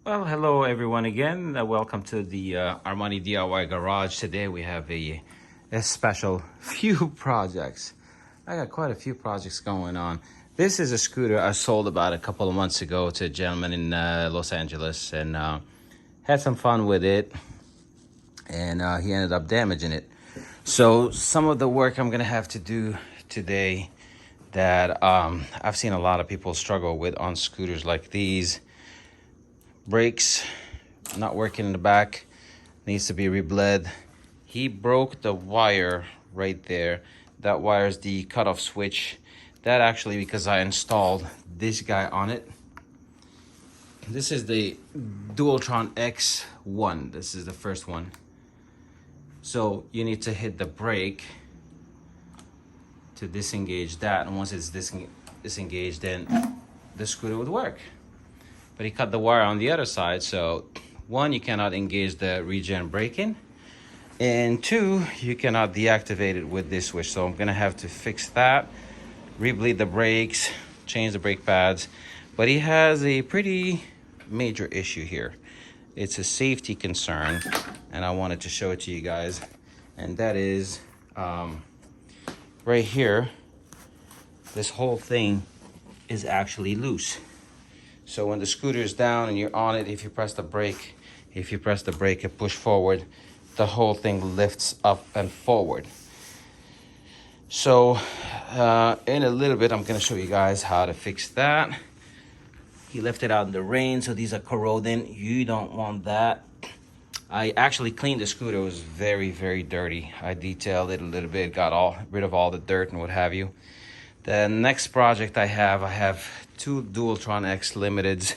Well, hello everyone again. Welcome to the Armani DIY Garage. Today we have a special few projects. I got quite a few projects going on. This is a scooter I sold about a couple of months ago to a gentleman in Los Angeles and had some fun with it. And he ended up damaging it. So some of the work I'm gonna have to do today that I've seen a lot of people struggle with on scooters like these. Brakes not working in the back, needs to be rebled. He broke the wire right there. That wire is the cutoff switch. That actually because I installed this guy on it. This is the Dualtron X1. This is the first one. So you need to hit the brake to disengage that, and once it's disengaged, then the scooter would work. But he cut the wire on the other side, so one, you cannot engage the regen braking, and two, you cannot deactivate it with this switch. So I'm gonna have to fix that, rebleed the brakes, change the brake pads. But he has a pretty major issue here. It's a safety concern, and I wanted to show it to you guys. And that is right here, this whole thing is actually loose. So when the scooter is down and you're on it, if you press the brake and push forward, the whole thing lifts up and forward. So in a little bit, I'm gonna show you guys how to fix that. He left it out in the rain, so these are corroding. You don't want that. I actually cleaned the scooter. It was very, very dirty. I detailed it a little bit, got rid of all the dirt and what have you. The next project I have two Dualtron X Limiteds.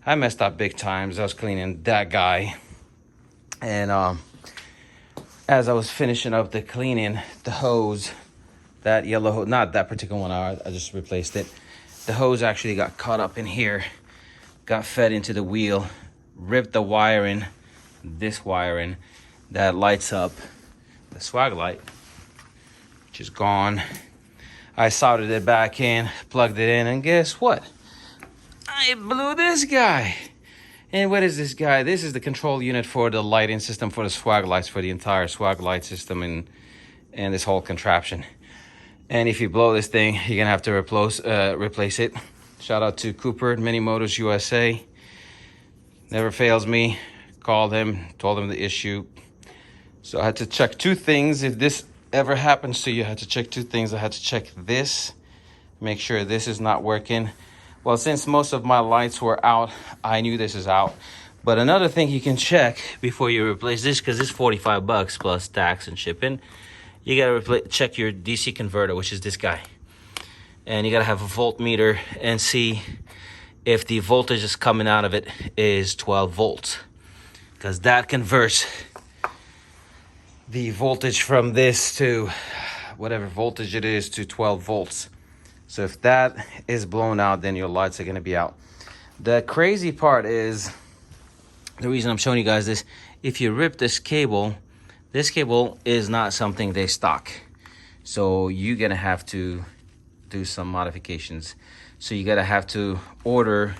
I messed up big times. I was cleaning that guy. And as I was finishing up the cleaning, the hose, that yellow hose, not that particular one, I just replaced it. The hose actually got caught up in here, got fed into the wheel, ripped the wiring, this wiring that lights up the swag light, which is gone. I soldered it back in, plugged it in, and guess what? I blew this guy. And what is this guy? This is the control unit for the lighting system for the swag lights, for the entire swag light system and this whole contraption. And if you blow this thing, you're gonna have to replace it. Shout out to Cooper, Mini Motors USA. Never fails me. Called him, told him the issue. So I had to check two things. If this ever happens to you, I had to check two things. I had to check this, make sure this is not working. Well, since most of my lights were out, I knew this is out. But another thing you can check before you replace this, because it's 45 bucks plus tax and shipping, you gotta check your DC converter, which is this guy. And you gotta have a voltmeter and see if the voltage is coming out of it is 12 volts. Because that converts the voltage from this to whatever voltage it is to 12 volts. So if that is blown out, then your lights are gonna be out. The crazy part is, the reason I'm showing you guys this, if you rip this cable is not something they stock. So you're gonna have to do some modifications. So you gotta have to order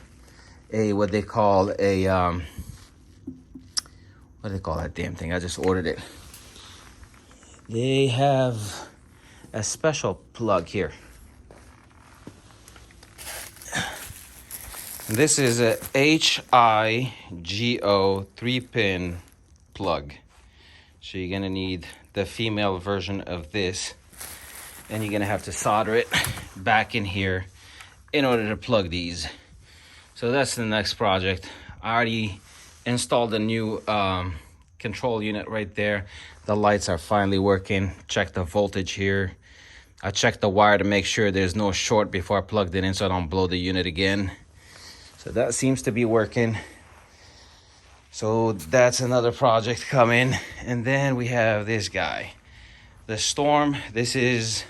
what they call that damn thing? I just ordered it. They have a special plug here. This is a HIGO 3-pin plug. So you're gonna need the female version of this, and you're gonna have to solder it back in here in order to plug these. So that's the next project. I already installed a new control unit right there. The lights are finally working. Check the voltage here. I checked the wire to make sure there's no short before I plugged it in so I don't blow the unit again. So that seems to be working. So that's another project coming. And then we have this guy, the Storm. This is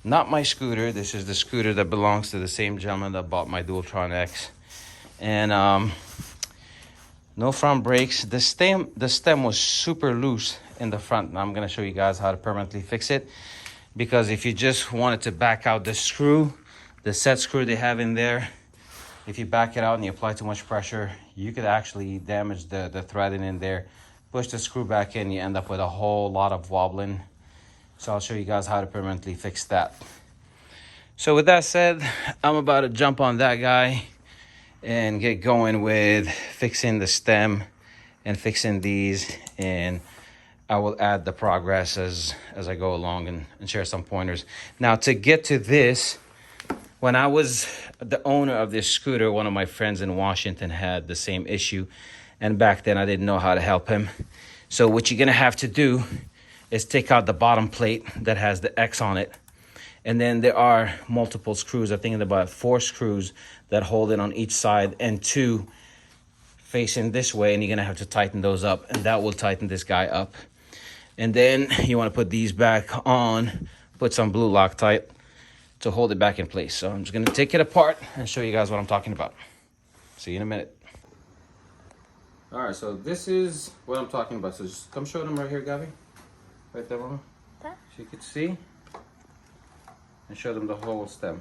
not my scooter. This is the scooter that belongs to the same gentleman that bought my Dualtron X. And no front brakes. The stem was super loose in the front. And I'm gonna show you guys how to permanently fix it. Because if you just wanted to back out the screw, the set screw they have in there, If you back it out and you apply too much pressure, you could actually damage the threading in there. Push the screw back in, you end up with a whole lot of wobbling. So I'll show you guys how to permanently fix that. So with that said, I'm about to jump on that guy and get going with fixing the stem and fixing these, and I will add the progress as I go along and share some pointers. Now to get to this, when I was the owner of this scooter, one of my friends in Washington had the same issue, and back then I didn't know how to help him. So what you're gonna have to do is take out the bottom plate that has the X on it. And then there are multiple screws. I think about 4 screws that hold it on each side and 2 facing this way. And you're gonna have to tighten those up, and that will tighten this guy up. And then you wanna put these back on, put some blue Loctite to hold it back in place. So I'm just gonna take it apart and show you guys what I'm talking about. See you in a minute. All right, so this is what I'm talking about. So just come show them right here, Gabby. Right there, Mama. So you can see. And show them the whole stem.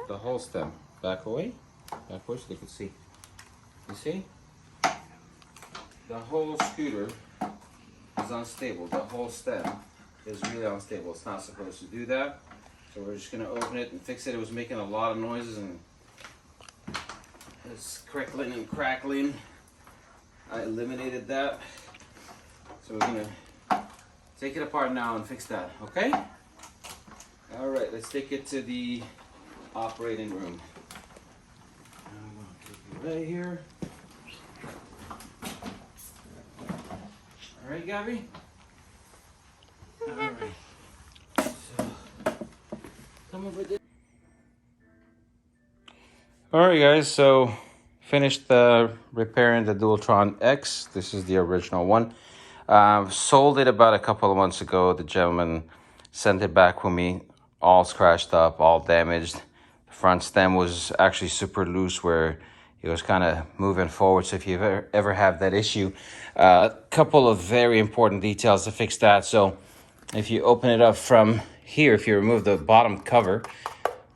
The whole stem. Back away so they can see. You see? The whole scooter is unstable. The whole stem is really unstable. It's not supposed to do that. So we're just gonna open it and fix it. It was making a lot of noises and it's crickling and crackling. I eliminated that. So we're gonna take it apart now and fix that, okay? All right, let's take it to the operating room. I'm going to take it right here. All right, Gabby? All right. So, come over there. All right, guys, so finished repairing the Dualtron X. This is the original one. Sold it about a couple of months ago. The gentleman sent it back with me, all scratched up, all damaged. The front stem was actually super loose where it was kind of moving forward. So if you ever have that issue, a couple of very important details to fix that. So if you open it up from here, if you remove the bottom cover,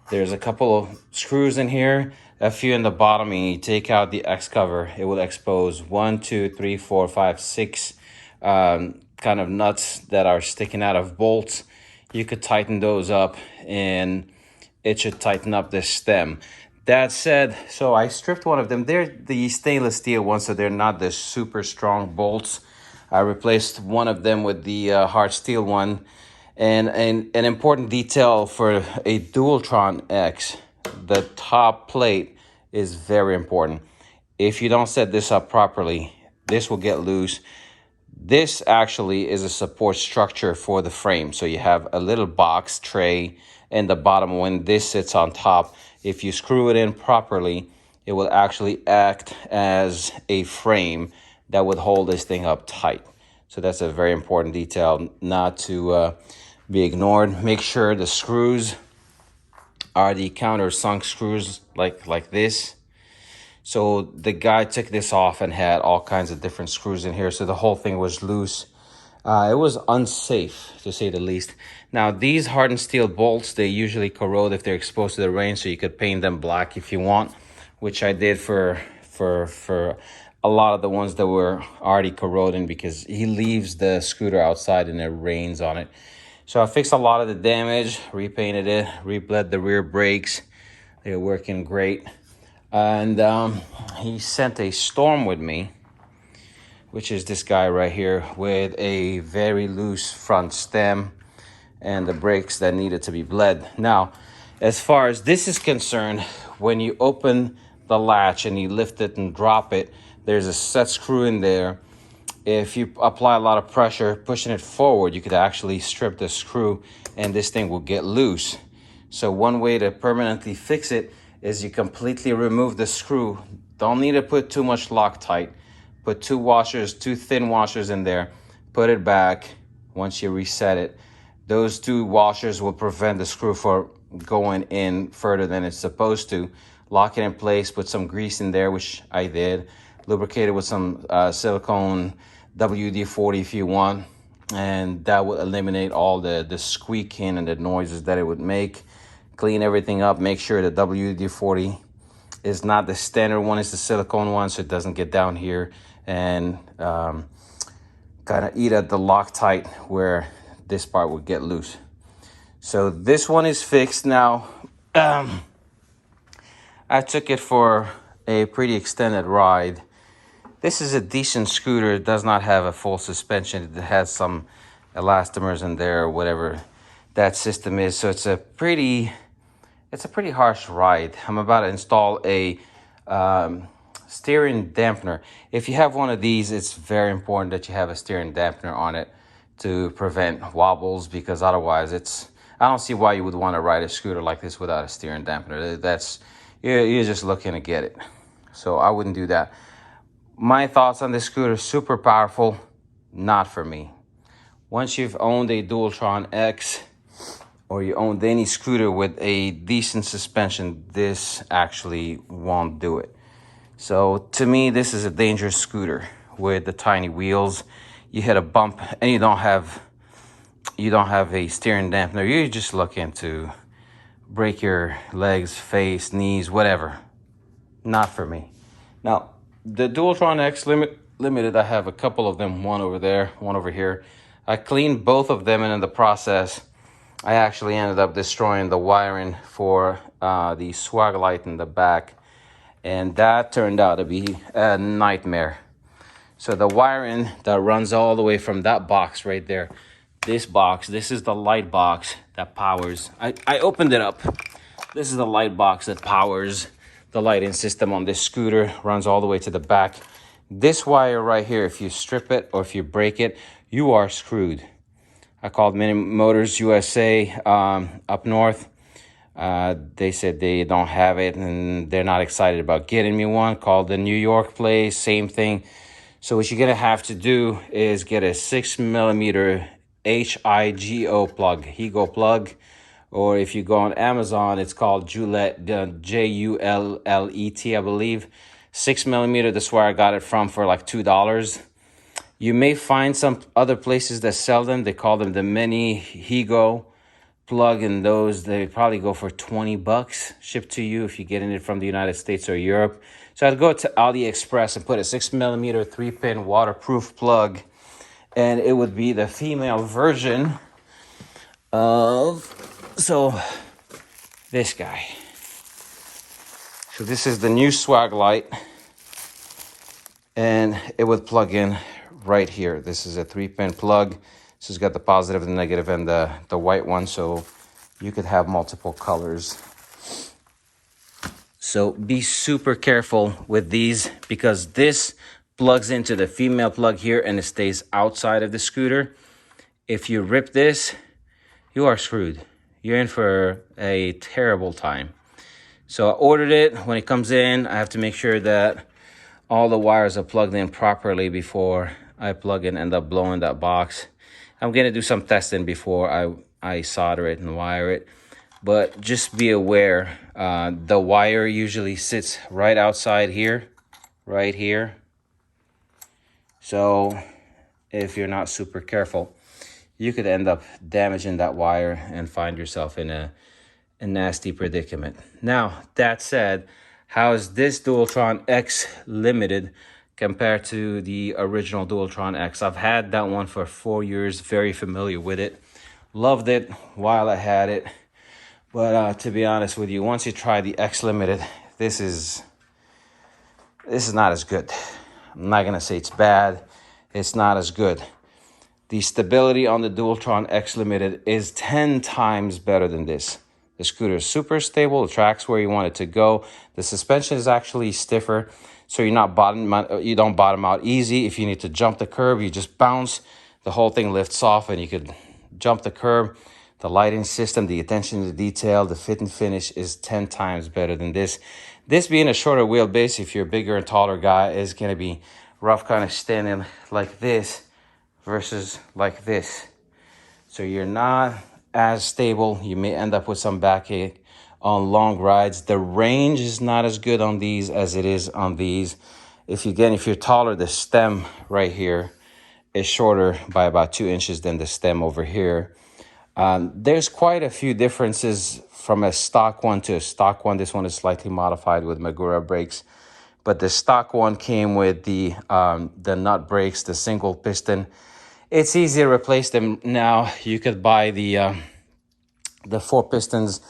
there's a couple of screws in here, a few in the bottom, and you take out the X cover, it will expose 1, 2, 3, 4, 5, 6 kind of nuts that are sticking out of bolts. You could tighten those up and it should tighten up this stem. That said, so I stripped one of them. They're the stainless steel ones, so they're not the super strong bolts. I replaced one of them with the hard steel one. And an important detail for a Dualtron X, the top plate is very important. If you don't set this up properly, this will get loose. This actually is a support structure for the frame. So you have a little box tray in the bottom. When this sits on top, if you screw it in properly, it will actually act as a frame that would hold this thing up tight. So that's a very important detail not to be ignored. Make sure the screws are the countersunk screws like this. So the guy took this off and had all kinds of different screws in here. So the whole thing was loose. It was unsafe, to say the least. Now, these hardened steel bolts, they usually corrode if they're exposed to the rain, so you could paint them black if you want, which I did for a lot of the ones that were already corroding, because he leaves the scooter outside and it rains on it. So I fixed a lot of the damage, repainted it, rebled the rear brakes. They're working great. And he sent a storm with me, which is this guy right here, with a very loose front stem and the brakes that needed to be bled. Now, as far as this is concerned, when you open the latch and you lift it and drop it, there's a set screw in there. If you apply a lot of pressure, pushing it forward, you could actually strip the screw and this thing will get loose. So one way to permanently fix it is you completely remove the screw. Don't need to put too much Loctite. Put 2 washers, 2 thin washers in there. Put it back once you reset it. Those 2 washers will prevent the screw from going in further than it's supposed to. Lock it in place, put some grease in there, which I did. Lubricate it with some silicone WD-40 if you want. And that will eliminate all the squeaking and the noises that it would make. Clean everything up, make sure the WD-40 is not the standard one, it's the silicone one, so it doesn't get down here and kind of eat at the Loctite where this part would get loose. So this one is fixed now. I took it for a pretty extended ride. This is a decent scooter. It does not have a full suspension. It has some elastomers in there or whatever that system is. So it's a pretty harsh ride. I'm about to install a steering dampener. If you have one of these, it's very important that you have a steering dampener on it to prevent wobbles, because otherwise I don't see why you would want to ride a scooter like this without a steering dampener. You're just looking to get it. So I wouldn't do that. My thoughts on this scooter: super powerful, not for me. Once you've owned a Dualtron X, or you owned any scooter with a decent suspension, this actually won't do it. So to me, this is a dangerous scooter with the tiny wheels. You hit a bump and you don't have a steering dampener. You're just looking to break your legs, face, knees, whatever. Not for me. Now, the Dualtron X Limited, I have a couple of them, one over there, one over here. I cleaned both of them, and in the process, I actually ended up destroying the wiring for the swag light in the back, and that turned out to be a nightmare. So the wiring that runs all the way from that box right there, this is the light box that powers. I opened it up. This is the light box that powers the lighting system on this scooter, runs all the way to the back. This wire right here, if you strip it or if you break it, you are screwed. I called Mini Motors USA up north. They said they don't have it and they're not excited about getting me one. Called the New York place, same thing. So what you're gonna have to do is get a 6mm HIGO plug, Higo plug, or if you go on Amazon, it's called Jullet, Jullet, I believe. 6mm, that's where I got it from for like $2. You may find some other places that sell them. They call them the mini Higo plug, and those, they probably go for $20 shipped to you if you're getting it from the United States or Europe. So I'd go to AliExpress and put a 6mm 3-pin waterproof plug, and it would be the female version of, so this guy. So this is the new swag light, and it would plug in right here. This is a 3-pin plug. This has got the positive and the negative and the white one, so you could have multiple colors. So be super careful with these, because this plugs into the female plug here and it stays outside of the scooter. If you rip this, you are screwed. You're in for a terrible time. So I ordered it. When it comes in, I have to make sure that all the wires are plugged in properly before I plug in, end up blowing that box. I'm gonna do some testing before I solder it and wire it. But just be aware, the wire usually sits right outside here, right here. So if you're not super careful, you could end up damaging that wire and find yourself in a nasty predicament. Now, that said, how is this Dualtron X Limited compared to the original Dualtron X? I've had that one for 4 years, very familiar with it. Loved it while I had it. But to be honest with you, once you try the X Limited, this is not as good. I'm not gonna say it's bad. It's not as good. The stability on the Dualtron X Limited is 10 times better than this. The scooter is super stable. It tracks where you want it to go. The suspension is actually stiffer, so you don't bottom out easy. If you need to jump the curb, you just bounce. The whole thing lifts off and you could jump the curb. The lighting system, the attention to detail, the fit and finish is 10 times better than this. This being a shorter wheelbase, if you're a bigger and taller guy, is going to be rough kind of standing like this versus like this. So you're not as stable. You may end up with some backache on long rides. The range is not as good on these as it is on these. If you're taller, the stem right here is shorter by about 2 inches than the stem over here. There's quite a few differences from a stock one to a stock one. This one is slightly modified with Magura brakes, but the stock one came with the nut brakes, the single piston. It's easy to replace them now. You could buy the four pistons.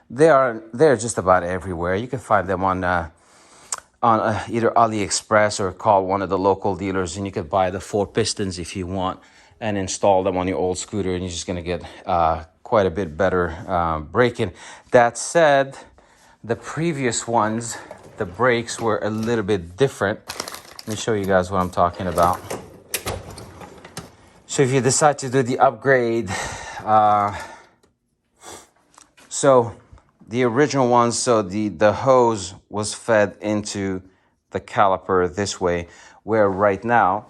They're just about everywhere. You can find them on either AliExpress or call one of the local dealers, and you could buy the four pistons if you want and install them on your old scooter, and you're just going to get quite a bit better braking. That said, the previous ones, the brakes were a little bit different. Let me show you guys what I'm talking about. So if you decide to do the upgrade, so the original ones, so the hose was fed into the caliper this way, where right now,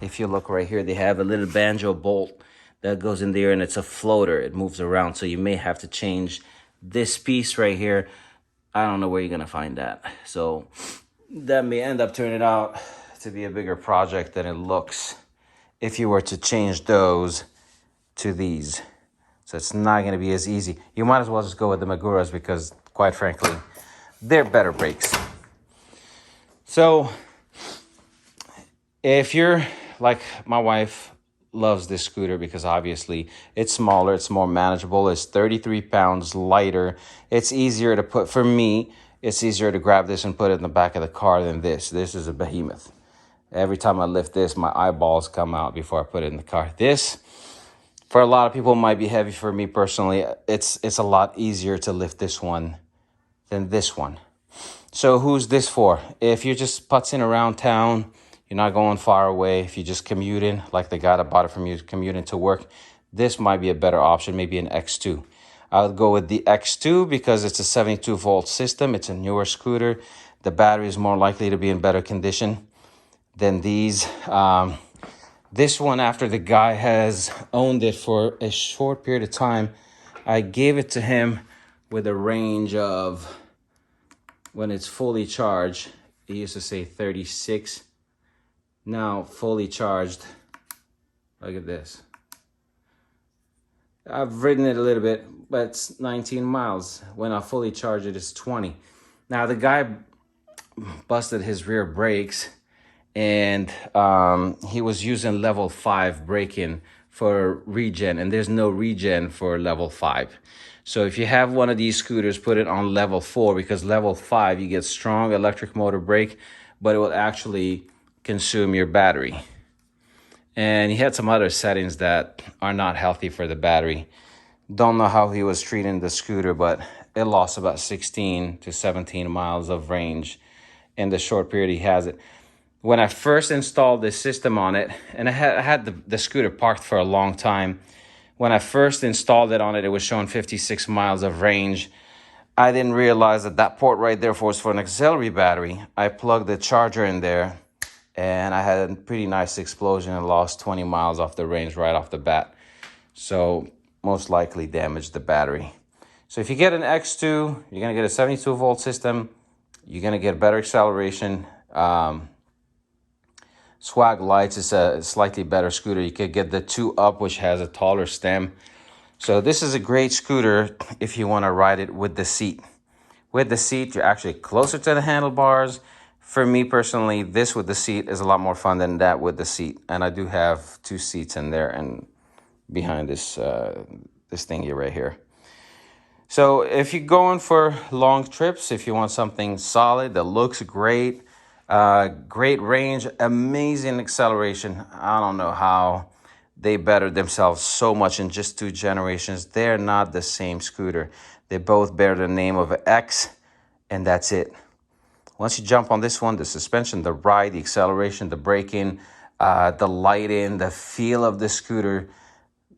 if you look right here, they have a little banjo bolt that goes in there, and it's a floater. It moves around, so you may have to change this piece right here. I don't know where you're gonna find that. So that may end up turning out to be a bigger project than it looks if you were to change those to these. So it's not going to be as easy. You might as well just go with the Maguras because, quite frankly, they're better brakes. So if you're like my wife, loves this scooter because obviously it's smaller, it's more manageable, it's 33 pounds lighter. It's easier to put, for me, it's easier to grab this and put it in the back of the car than this. This is a behemoth. Every time I lift this, my eyeballs come out before I put it in the car. This, for a lot of people, might be heavy. For me personally, it's a lot easier to lift this one than this one. So who's this for? If you're just putzing around town, you're not going far away, if you're just commuting, like the guy that bought it from you, commuting to work, this might be a better option, maybe an X2. I would go with the X2 because it's a 72 volt system. It's a newer scooter. The battery is more likely to be in better condition than these. This one, after the guy has owned it for a short period of time, I gave it to him with a range of, when it's fully charged, it used to say 36. Now fully charged, look at this. I've ridden it a little bit, but it's 19 miles. When I fully charge it, it's 20. Now the guy busted his rear brakes, and he was using level 5 braking for regen, and there's no regen for level 5. So if you have one of these scooters, put it on level 4, because level 5 you get strong electric motor brake, but it will actually consume your battery. And he had some other settings that are not healthy for the battery. Don't know how he was treating the scooter, but it lost about 16 to 17 miles of range in the short period he has it. When I first installed this system on it, and I had the scooter parked for a long time. When I first installed it on it, it was showing 56 miles of range. I didn't realize that that port right there was for an auxiliary battery. I plugged the charger in there, and I had a pretty nice explosion and lost 20 miles off the range right off the bat. So most likely damaged the battery. So if you get an X2, you're gonna get a 72 volt system. You're gonna get better acceleration. Swag Lights is a slightly better scooter. You could get the 2-Up, which has a taller stem. So this is a great scooter if you want to ride it with the seat. With the seat, you're actually closer to the handlebars. For me personally, this with the seat is a lot more fun than that with the seat. And I do have 2 seats in there and behind this thingy right here. So if you're going for long trips, if you want something solid that looks great, great range, amazing acceleration. I don't know how they bettered themselves so much in just 2 generations. They're not the same scooter. They both bear the name of X, and that's it. Once you jump on this one, the suspension, the ride, the acceleration, the braking, the lighting, the feel of the scooter,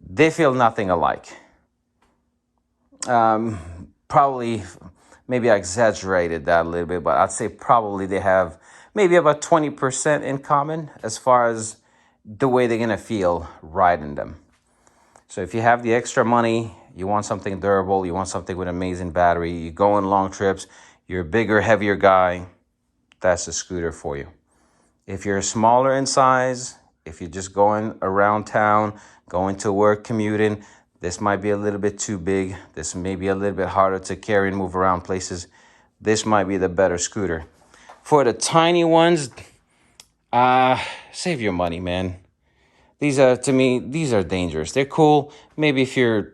they feel nothing alike. Probably, maybe I exaggerated that a little bit, but I'd say probably they have maybe about 20% in common as far as the way they're gonna feel riding them. So if you have the extra money, you want something durable, you want something with amazing battery, you go on long trips, you're a bigger, heavier guy, that's a scooter for you. If you're smaller in size, if you're just going around town, going to work, commuting, This might be a little bit too big. This may be a little bit harder to carry and move around places. This might be the better scooter. For the tiny ones, save your money, man. These are, to me, these are dangerous. They're cool. Maybe if you're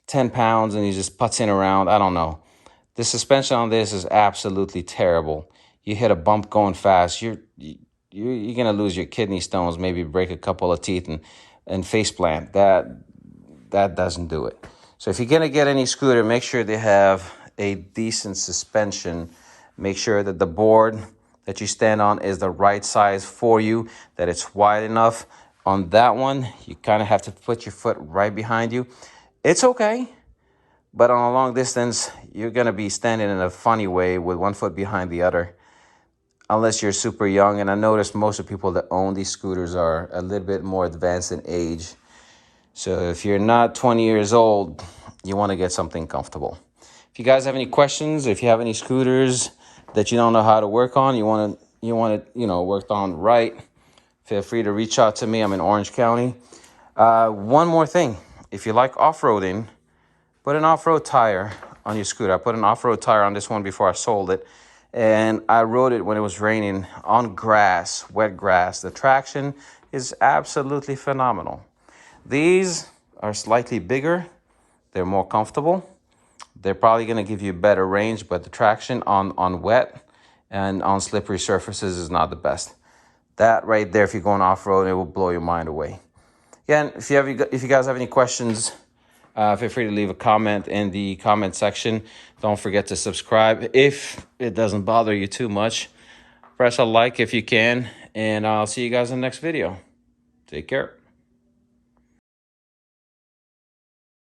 10 pounds and you're just putzing around, I don't know. The suspension on this is absolutely terrible. You hit a bump going fast, you're gonna lose your kidney stones, maybe break a couple of teeth and face plant. That doesn't do it. So if you're gonna get any scooter, make sure they have a decent suspension. Make sure that the board that you stand on is the right size for you, that it's wide enough. On that one, you kind of have to put your foot right behind you. It's okay, but on a long distance, you're gonna be standing in a funny way with one foot behind the other, unless you're super young. And I noticed most of the people that own these scooters are a little bit more advanced in age. So if you're not 20 years old, you want to get something comfortable. If you guys have any questions, if you have any scooters that you don't know how to work on, you want it, worked on right, feel free to reach out to me. I'm in Orange County. One more thing, if you like off-roading, put an off-road tire on your scooter. I put an off-road tire on this one before I sold it, and I rode it when it was raining on grass, wet grass. The traction is absolutely phenomenal. These are slightly bigger. They're more comfortable. They're probably going to give you better range, but the traction on wet and on slippery surfaces is not the best. That right there, if you're going off-road, it will blow your mind away. Again, if you guys have any questions, feel free to leave a comment in the comment section. Don't forget to subscribe if it doesn't bother you too much. Press a like if you can, and I'll see you guys in the next video. Take care.